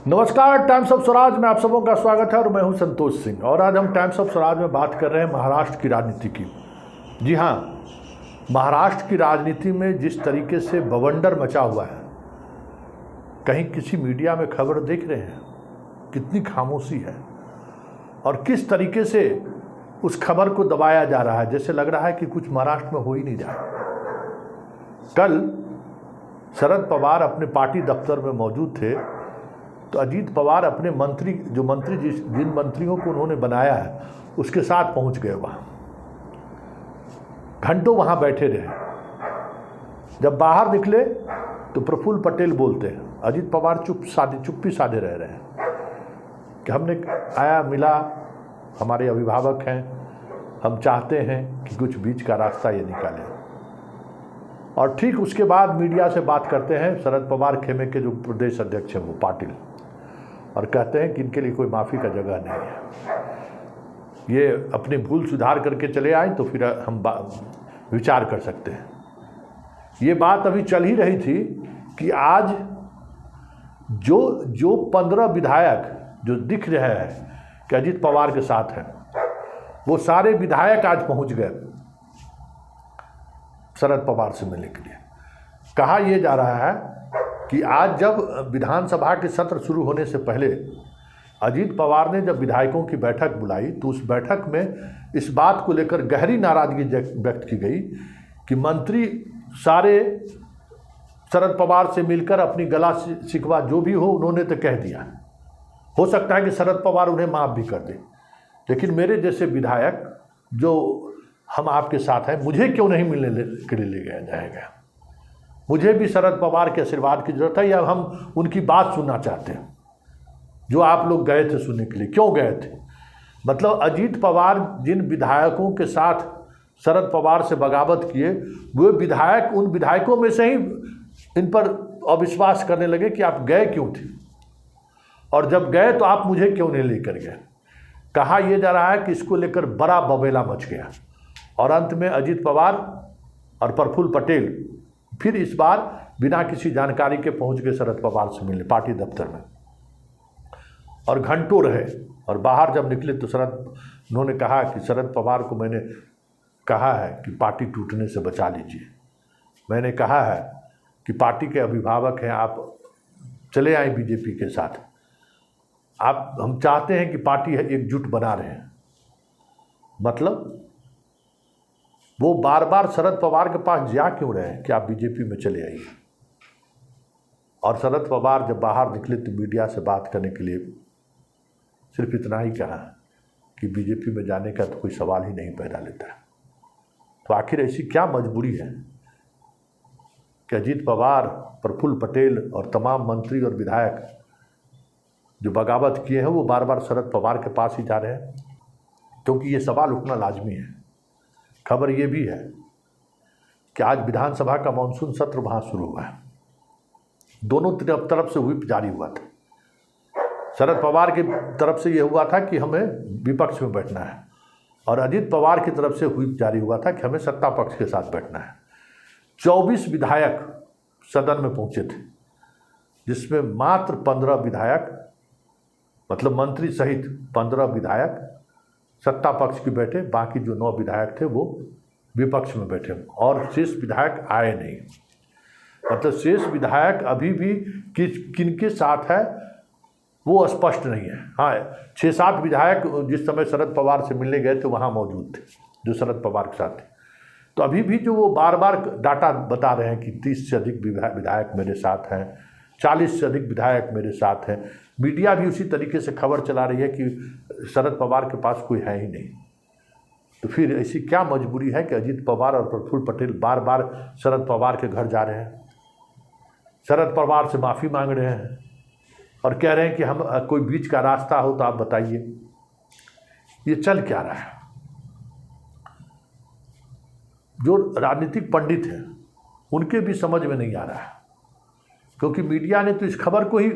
नमस्कार, times of Swaraj में आप सबों का स्वागत है और मैं हूं संतोष सिंह। और आज हम टाइम्स ऑफ स्वराज में बात कर रहे हैं महाराष्ट्र की राजनीति की। जी हाँ, महाराष्ट्र की राजनीति में जिस तरीके से बवंडर मचा हुआ है, कहीं किसी मीडिया में खबर देख रहे हैं कितनी खामोशी है और किस तरीके से उस खबर को दबाया जा रहा है, जैसे लग रहा है कि कुछ महाराष्ट्र में हो ही नहीं रहा। कल शरद पवार अपने पार्टी दफ्तर में मौजूद थे तो अजीत पवार अपने मंत्री जिन मंत्रियों को उन्होंने बनाया है उसके साथ पहुंच गए। वहाँ घंटों वहाँ बैठे रहे। जब बाहर निकले तो प्रफुल्ल पटेल बोलते हैं, अजीत पवार चुप्पी साधे रह रहे हैं कि हमने आया मिला, हमारे अभिभावक हैं, हम चाहते हैं कि कुछ बीच का रास्ता ये निकालें। और ठीक उसके बाद मीडिया से बात करते हैं शरद पवार खेमे के जो प्रदेश अध्यक्ष हैं वो पाटिल, और कहते हैं कि इनके लिए कोई माफ़ी का जगह नहीं है, ये अपनी भूल सुधार करके चले आए तो फिर हम विचार कर सकते हैं। ये बात अभी चल ही रही थी कि आज जो 15 विधायक जो दिख रहे हैं कि अजीत पवार के साथ हैं, वो सारे विधायक आज पहुंच गए शरद पवार से मिलने के लिए। कहा यह जा रहा है कि आज जब विधानसभा के सत्र शुरू होने से पहले अजीत पवार ने जब विधायकों की बैठक बुलाई तो उस बैठक में इस बात को लेकर गहरी नाराजगी व्यक्त की गई कि मंत्री सारे शरद पवार से मिलकर अपनी गला शिकवा जो भी हो उन्होंने तो कह दिया। हो सकता है कि शरद पवार उन्हें माफ़ भी कर दे, लेकिन मेरे जैसे विधायक जो हम आपके साथ हैं, मुझे क्यों नहीं मिलने के लिए ले गया जाएगा? मुझे भी शरद पवार के आशीर्वाद की जरूरत है, या हम उनकी बात सुनना चाहते हैं जो आप लोग गए थे सुनने के लिए? क्यों गए थे? मतलब अजीत पवार जिन विधायकों के साथ शरद पवार से बगावत किए, वो विधायक उन विधायकों में से ही इन पर अविश्वास करने लगे कि आप गए क्यों थे, और जब गए तो आप मुझे क्यों नहीं लेकर गए। कहा यह जा रहा है कि इसको लेकर बड़ा बबेला मच गया, और अंत में अजीत पवार और प्रफुल्ल पटेल फिर इस बार बिना किसी जानकारी के पहुंच गए शरद पवार से मिलने पार्टी दफ्तर में, और घंटों रहे। और बाहर जब निकले तो उन्होंने कहा कि शरद पवार को मैंने कहा है कि पार्टी टूटने से बचा लीजिए, मैंने कहा है कि पार्टी के अभिभावक हैं, आप चले आए बीजेपी के साथ, हम चाहते हैं कि पार्टी एकजुट बना रहे हैं। मतलब वो बार बार शरद पवार के पास जा क्यों रहे हैं कि आप बीजेपी में चले आइए? और शरद पवार जब बाहर निकले तो मीडिया से बात करने के लिए सिर्फ इतना ही कहा कि बीजेपी में जाने का तो कोई सवाल ही नहीं पैदा लेता है। तो आखिर ऐसी क्या मजबूरी है कि अजीत पवार, प्रफुल्ल पटेल और तमाम मंत्री और विधायक जो बगावत किए हैं वो बार बार शरद पवार के पास ही जा रहे हैं? क्योंकि ये सवाल उठना लाजमी है। खबर ये भी है कि आज विधानसभा का मानसून सत्र वहाँ शुरू हुआ है। दोनों तरफ से व्हिप जारी हुआ था। शरद पवार की तरफ से ये हुआ था कि हमें विपक्ष में बैठना है, और अजीत पवार की तरफ से व्हिप जारी हुआ था कि हमें सत्ता पक्ष के साथ बैठना है। 24 विधायक सदन में पहुंचे थे, जिसमें मात्र 15 विधायक, मतलब मंत्री सहित 15 विधायक सत्ता पक्ष की बैठे, बाकी जो 9 विधायक थे वो विपक्ष में बैठे, और शेष विधायक आए नहीं। मतलब शेष विधायक अभी भी किनके साथ है वो स्पष्ट नहीं है। हाँ, 6-7 विधायक जिस समय शरद पवार से मिलने गए थे वहाँ मौजूद थे, जो शरद पवार के साथ थे। तो अभी भी जो वो बार बार डाटा बता रहे हैं कि 30 से अधिक विधायक मेरे साथ हैं, 40 से अधिक विधायक मेरे साथ हैं। मीडिया भी उसी तरीके से खबर चला रही है कि शरद पवार के पास कोई है ही नहीं। तो फिर ऐसी क्या मजबूरी है कि अजीत पवार और प्रफुल्ल पटेल बार बार शरद पवार के घर जा रहे हैं, शरद पवार से माफ़ी मांग रहे हैं और कह रहे हैं कि हम कोई बीच का रास्ता हो तो आप बताइए? ये चल क्या रहा है? जो राजनीतिक पंडित हैं उनके भी समझ में नहीं आ रहा है, क्योंकि मीडिया ने तो इस खबर को ही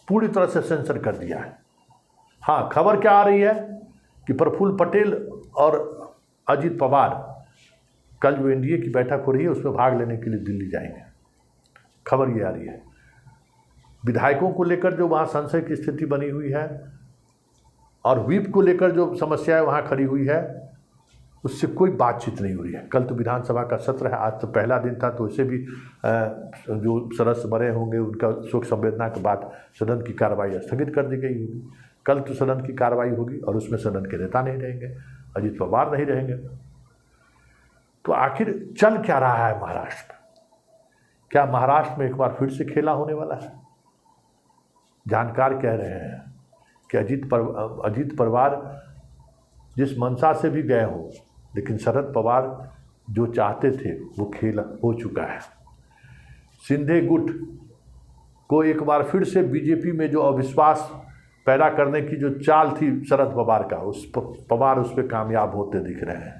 पूरी तरह से सेंसर कर दिया है। हाँ, खबर क्या आ रही है कि प्रफुल्ल पटेल और अजीत पवार कल जो एनडीए की बैठक हो रही है उसमें भाग लेने के लिए दिल्ली जाएंगे। खबर ये आ रही है। विधायकों को लेकर जो वहाँ संशय की स्थिति बनी हुई है और व्हीप को लेकर जो समस्याएं वहाँ खड़ी हुई है, उससे कोई बातचीत नहीं हो रही है। कल तो विधानसभा का सत्र है, आज तो पहला दिन था, तो वैसे भी जो सदस्य मरे होंगे उनका शोक संवेदना के बाद सदन की कार्रवाई स्थगित कर दी गई होगी। कल तो सदन की कार्रवाई होगी और उसमें सदन के नेता नहीं रहेंगे, अजीत पवार नहीं रहेंगे। तो आखिर चल क्या रहा है महाराष्ट्र में? क्या महाराष्ट्र में एक बार फिर से खेला होने वाला है? जानकार कह रहे हैं कि अजीत पवार जिस मंशा से भी गए हो, लेकिन शरद पवार जो चाहते थे वो खेल हो चुका है। सिंधे गुट को एक बार फिर से बीजेपी में जो अविश्वास पैदा करने की जो चाल थी शरद पवार का, पवार उस पर कामयाब होते दिख रहे हैं।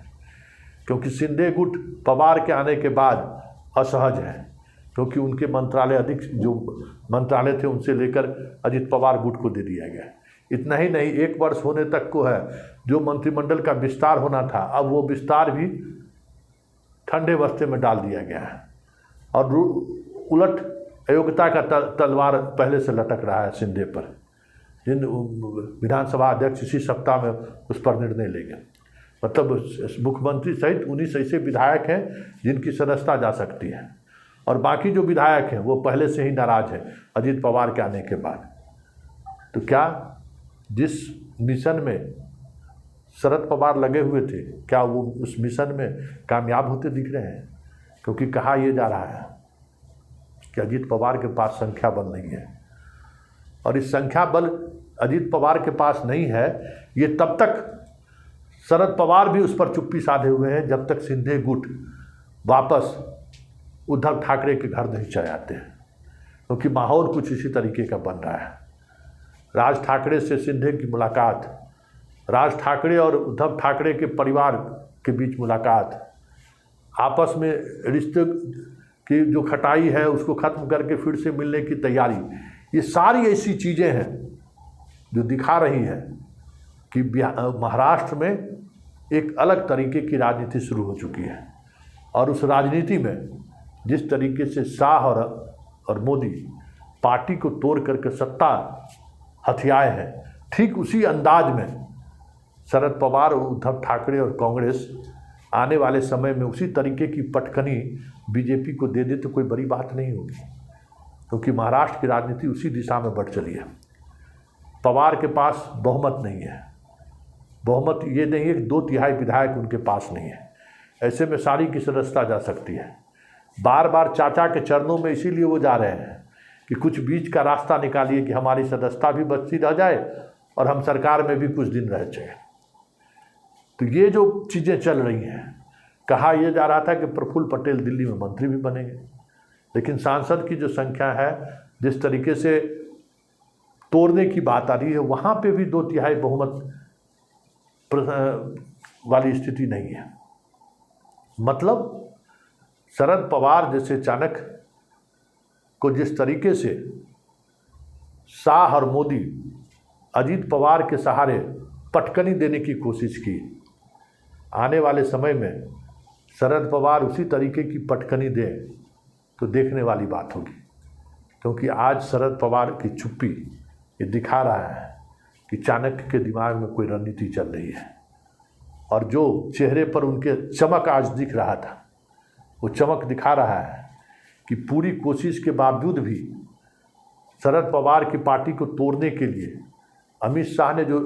क्योंकि सिंधे गुट पवार के आने के बाद असहज है, क्योंकि उनके मंत्रालय अधिक जो मंत्रालय थे उनसे लेकर अजीत पवार गुट को दे दिया गया। इतना ही नहीं, 1 वर्ष होने तक को है जो मंत्रिमंडल का विस्तार होना था, अब वो विस्तार भी ठंडे बस्ते में डाल दिया गया है और उलट अयोग्यता का तलवार पहले से लटक रहा है सिंधे पर, जिन विधानसभा अध्यक्ष इसी सप्ताह में उस पर निर्णय लेंगे। मतलब मुख्यमंत्री सहित 19 ऐसे विधायक हैं जिनकी सदस्यता जा सकती है और बाकी जो विधायक हैं वो पहले से ही नाराज हैं अजीत पवार के आने के बाद। तो क्या जिस मिशन में शरद पवार लगे हुए थे, क्या वो उस मिशन में कामयाब होते दिख रहे हैं? क्योंकि कहा यह जा रहा है कि अजीत पवार के पास संख्या बल नहीं है, और इस संख्या बल अजीत पवार के पास नहीं है, ये तब तक शरद पवार भी उस पर चुप्पी साधे हुए हैं जब तक सिंधे गुट वापस उद्धव ठाकरे के घर नहीं चले आते हैं। क्योंकि माहौल कुछ इसी तरीके का बन रहा है। राज ठाकरे से सिंधे की मुलाकात, राज ठाकरे और उद्धव ठाकरे के परिवार के बीच मुलाकात, आपस में रिश्ते की जो खटाई है उसको ख़त्म करके फिर से मिलने की तैयारी, ये सारी ऐसी चीज़ें हैं जो दिखा रही है कि महाराष्ट्र में एक अलग तरीके की राजनीति शुरू हो चुकी है। और उस राजनीति में जिस तरीके से शाह और मोदी पार्टी को तोड़ करके सत्ता हथियाए हैं, ठीक उसी अंदाज में शरद पवार और उद्धव ठाकरे और कांग्रेस आने वाले समय में उसी तरीके की पटकनी बीजेपी को दे दे तो कोई बड़ी बात नहीं होगी। क्योंकि महाराष्ट्र की राजनीति उसी दिशा में बढ़ चली है। पवार के पास बहुमत नहीं है, बहुमत ये नहीं है कि 2/3 विधायक उनके पास नहीं है। ऐसे में सारी की सदस्यता जा सकती है। बार बार चाचा के चरणों में इसीलिए वो जा रहे हैं कि कुछ बीच का रास्ता निकालिए कि हमारी सदस्यता भी बचती रह जाए और हम सरकार में भी कुछ दिन रह जाए। तो ये जो चीज़ें चल रही हैं, कहा यह जा रहा था कि प्रफुल्ल पटेल दिल्ली में मंत्री भी बनेंगे, लेकिन सांसद की जो संख्या है, जिस तरीके से तोड़ने की बात आ रही है, वहाँ पे भी 2/3 बहुमत वाली स्थिति नहीं है। मतलब शरद पवार जैसे चाणक्य को जिस तरीके से शाह और मोदी अजीत पवार के सहारे पटकनी देने की कोशिश की, आने वाले समय में शरद पवार उसी तरीके की पटकनी दें तो देखने वाली बात होगी। क्योंकि आज शरद पवार की चुप्पी ये दिखा रहा है कि चाणक्य के दिमाग में कोई रणनीति चल रही है, और जो चेहरे पर उनके चमक आज दिख रहा था, वो चमक दिखा रहा है कि पूरी कोशिश के बावजूद भी शरद पवार की पार्टी को तोड़ने के लिए अमित शाह ने जो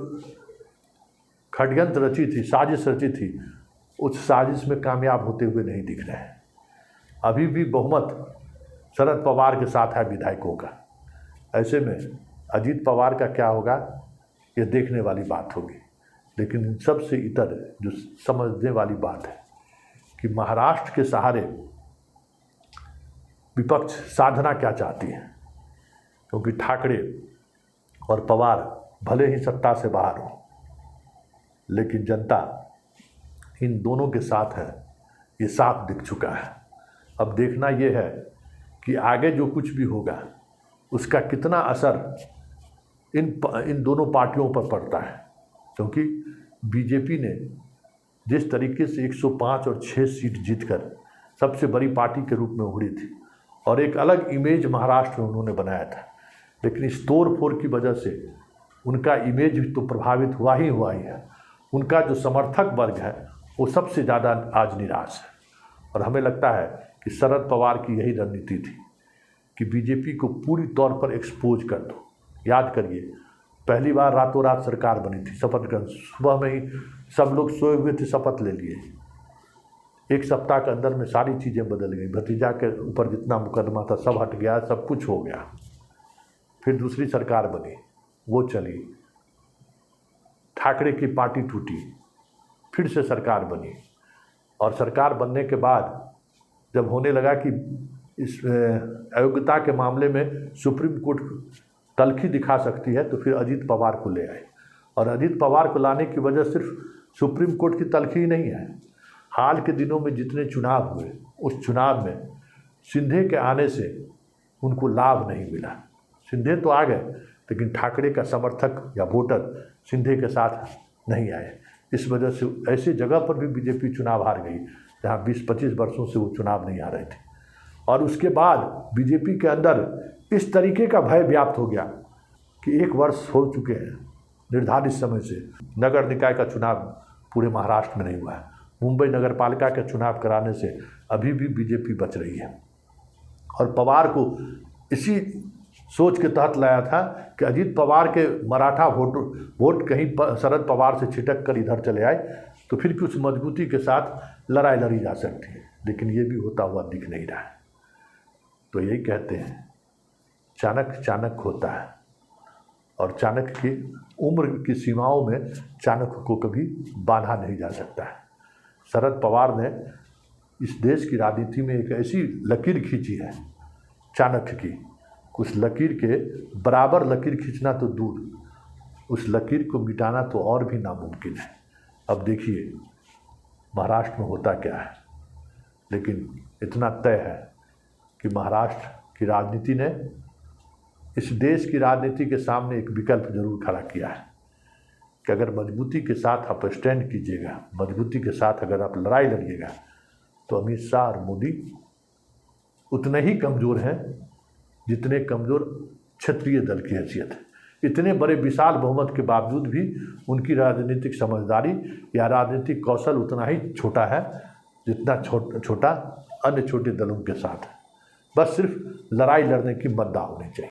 षड्यंत्र रची थी, साजिश रची थी, उस साजिश में कामयाब होते हुए नहीं दिख रहे हैं। अभी भी बहुमत शरद पवार के साथ है विधायकों का। ऐसे में अजीत पवार का क्या होगा ये देखने वाली बात होगी। लेकिन इन सबसे इतर जो समझने वाली बात है कि महाराष्ट्र के सहारे विपक्ष साधना क्या चाहती है। क्योंकि ठाकरे और पवार भले ही सत्ता से बाहर हो, लेकिन जनता इन दोनों के साथ है, ये साफ दिख चुका है। अब देखना ये है कि आगे जो कुछ भी होगा उसका कितना असर इन दोनों पार्टियों पर पड़ता है। क्योंकि बीजेपी ने जिस तरीके से 105 और 6 सीट जीतकर सबसे बड़ी पार्टी के रूप में उभरी थी और एक अलग इमेज महाराष्ट्र में उन्होंने बनाया था, लेकिन इस तोड़ फोड़ की वजह से उनका इमेज भी तो प्रभावित हुआ ही है। उनका जो समर्थक वर्ग है वो सबसे ज़्यादा आज निराश है। और हमें लगता है कि शरद पवार की यही रणनीति थी कि बीजेपी को पूरी तौर पर एक्सपोज कर दो। याद करिए, पहली बार रातों रात सरकार बनी थी, शपथ ग्रहण सुबह में ही सब लोग सोए हुए थे, शपथ ले लिए। एक सप्ताह के अंदर में सारी चीज़ें बदल गई। भतीजा के ऊपर जितना मुकदमा था सब हट गया, सब कुछ हो गया। फिर दूसरी सरकार बनी, वो चली, ठाकरे की पार्टी टूटी, फिर से सरकार बनी। और सरकार बनने के बाद जब होने लगा कि इस अयोग्यता के मामले में सुप्रीम कोर्ट तल्खी दिखा सकती है, तो फिर अजीत पवार को ले आए। और अजीत पवार को लाने की वजह सिर्फ सुप्रीम कोर्ट की तल्खी ही नहीं है। हाल के दिनों में जितने चुनाव हुए, उस चुनाव में सिंधे के आने से उनको लाभ नहीं मिला। सिंधे तो आ गए, लेकिन ठाकरे का समर्थक या वोटर सिंधे के साथ नहीं आए। इस वजह से ऐसे जगह पर भी बीजेपी चुनाव हार गई जहाँ 20-25 वर्षों से वो चुनाव नहीं आ रहे थे। और उसके बाद बीजेपी के अंदर इस तरीके का भय व्याप्त हो गया कि 1 वर्ष हो चुके हैं निर्धारित समय से, नगर निकाय का चुनाव पूरे महाराष्ट्र में नहीं हुआ है। मुंबई नगर पालिका के चुनाव कराने से अभी भी बीजेपी बच रही है। और पवार को इसी सोच के तहत लाया था कि अजीत पवार के मराठा वोट कहीं शरद पवार से छिटक कर इधर चले आए तो फिर कुछ मजबूती के साथ लड़ाई लड़ी जा सकती है। लेकिन ये भी होता हुआ दिख नहीं रहा है। तो यही कहते हैं, चाणक्य चाणक्य होता है, और चाणक्य की उम्र की सीमाओं में चाणक्य को कभी बांधा नहीं जा सकता है। शरद पवार ने इस देश की राजनीति में एक ऐसी लकीर खींची है चाणक्य की, उस लकीर के बराबर लकीर खींचना तो दूर, उस लकीर को मिटाना तो और भी नामुमकिन है। अब देखिए महाराष्ट्र में होता क्या है। लेकिन इतना तय है कि महाराष्ट्र की राजनीति ने इस देश की राजनीति के सामने एक विकल्प जरूर खड़ा किया है कि अगर मजबूती के साथ आप स्टैंड कीजिएगा, मजबूती के साथ अगर आप लड़ाई लड़िएगा, तो अमित शाह और मोदी उतने ही कमज़ोर हैं जितने कमज़ोर क्षेत्रीय दल की हैसियत है। इतने बड़े विशाल बहुमत के बावजूद भी उनकी राजनीतिक समझदारी या राजनीतिक कौशल उतना ही छोटा है जितना छोटा अन्य छोटे दलों के साथ है। बस सिर्फ लड़ाई लड़ने की मद्दा होनी चाहिए।